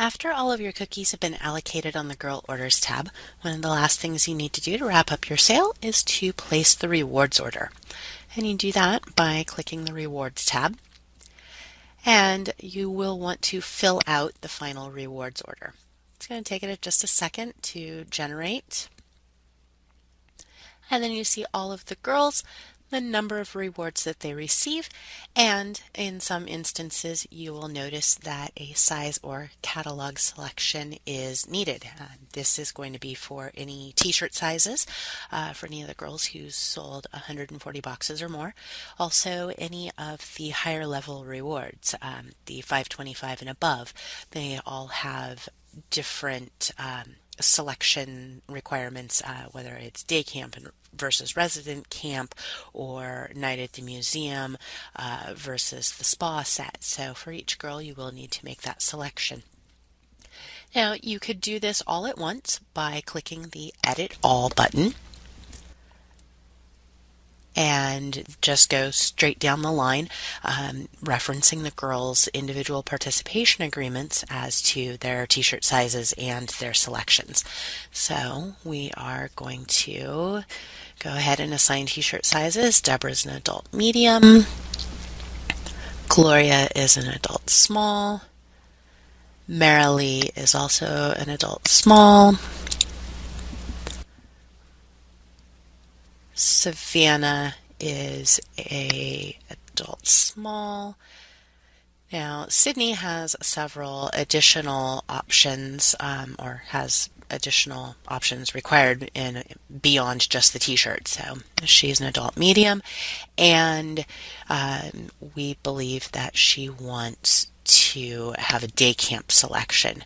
After all of your cookies have been allocated on the Girl Orders tab, one of the last things you need to do to wrap up your sale is to place the rewards order. And you do that by clicking the Rewards tab, and you will want to fill out the final rewards order. It's going to take it just a second to generate. And then you see all of the girls, the number of rewards that they receive, and in some instances you will notice that a size or catalog selection is needed. This is going to be for any t-shirt sizes, for any of the girls who sold 140 boxes or more. Also any of the higher level rewards, the 525 and above, they all have different selection requirements, whether it's day camp versus resident camp or night at the museum versus the spa set. So for each girl, you will need to make that selection. Now, you could do this all at once by clicking the Edit All button and just go straight down the line, referencing the girls' individual participation agreements as to their t-shirt sizes and their selections. So we are going to go ahead and assign t-shirt sizes. Deborah's an adult medium. Gloria is an adult small. Marilee is also an adult small. Savannah is a adult small. Now, Sydney has several additional options, or has additional options required in beyond just the t-shirt. So she's an adult medium, and we believe that she wants to have a day camp selection.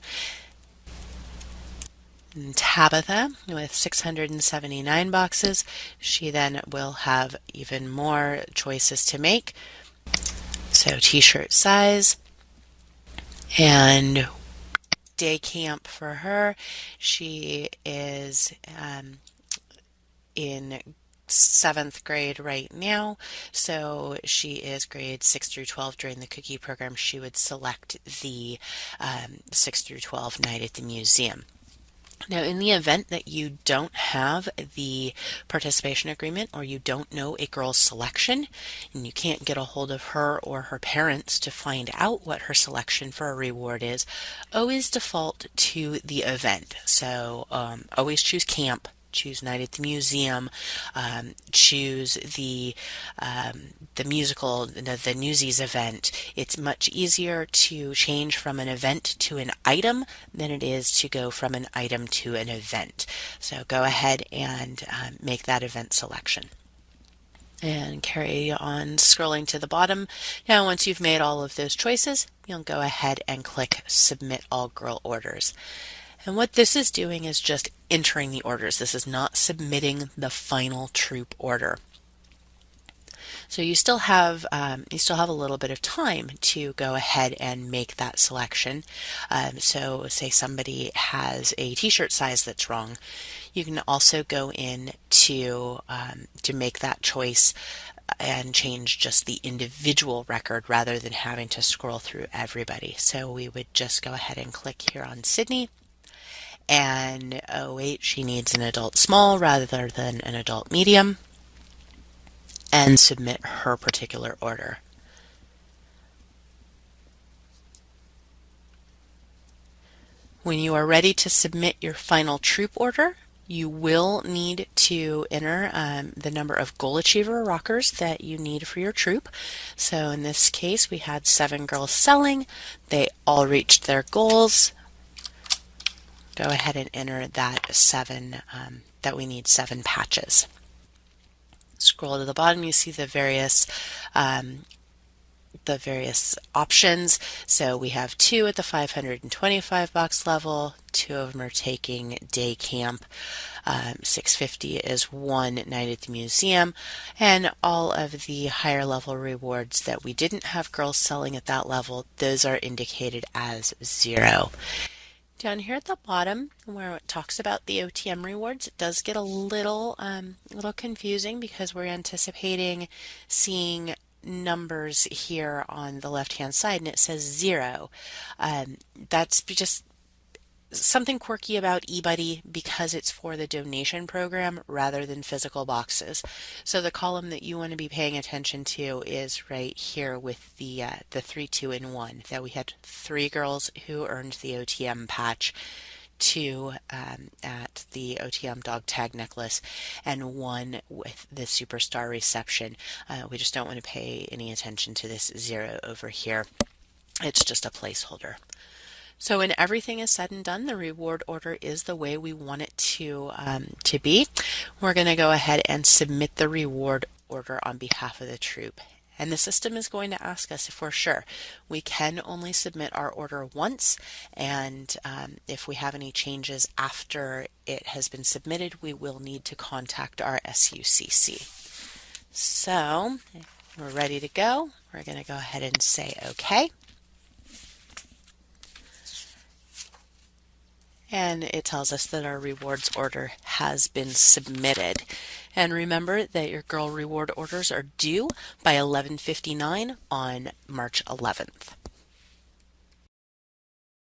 And Tabitha, with 679 boxes, she then will have even more choices to make. So t-shirt size and day camp for her. She is in 7th grade right now, so she is grades 6 through 12. During the cookie program, she would select the 6 through 12 night at the museum. Now, in the event that you don't have the participation agreement, or you don't know a girl's selection and you can't get a hold of her or her parents to find out what her selection for a reward is, always default to the event. So always choose camp, choose night at the museum, choose the musical, the Newsies event. It's much easier to change from an event to an item than it is to go from an item to an event. So go ahead and make that event selection. And carry on scrolling to the bottom. Now, once you've made all of those choices, you'll go ahead and click Submit All Girl Orders. And what this is doing is just entering the orders. This is not submitting the final troop order. So you still have a little bit of time to go ahead and make that selection. So say somebody has a t-shirt size that's wrong, you can also go in to make that choice and change just the individual record rather than having to scroll through everybody. So we would just go ahead and click here on Sydney. And oh wait, she needs an adult small rather than an adult medium, and submit her particular order. When you are ready to submit your final troop order, you will need to enter the number of Goal Achiever rockers that you need for your troop. So in this case, we had 7 girls selling. They all reached their goals. Go ahead and enter that 7, that we need 7 patches. Scroll to the bottom, you see the various options. So we have 2 at the 525 box level, 2 of them are taking day camp, 650 is 1 night at the museum, and all of the higher level rewards that we didn't have girls selling at that level, those are indicated as 0. Down here at the bottom, where it talks about the OTM rewards, it does get a little confusing because we're anticipating seeing numbers here on the left-hand side, and it says 0. That's just something quirky about eBuddy because it's for the donation program rather than physical boxes. So the column that you want to be paying attention to is right here with the 3, 2, and 1. That we had 3 girls who earned the OTM patch, 2 at the OTM dog tag necklace, and 1 with the superstar reception. We just don't want to pay any attention to this 0 over here. It's just a placeholder. So when everything is said and done, the reward order is the way we want it to be. We're going to go ahead and submit the reward order on behalf of the troop. And the system is going to ask us if we're sure. We can only submit our order once, and if we have any changes after it has been submitted, we will need to contact our SUCC. So we're ready to go. We're going to go ahead and say OK. And it tells us that our rewards order has been submitted. And remember that your girl reward orders are due by 11:59 on March 11th.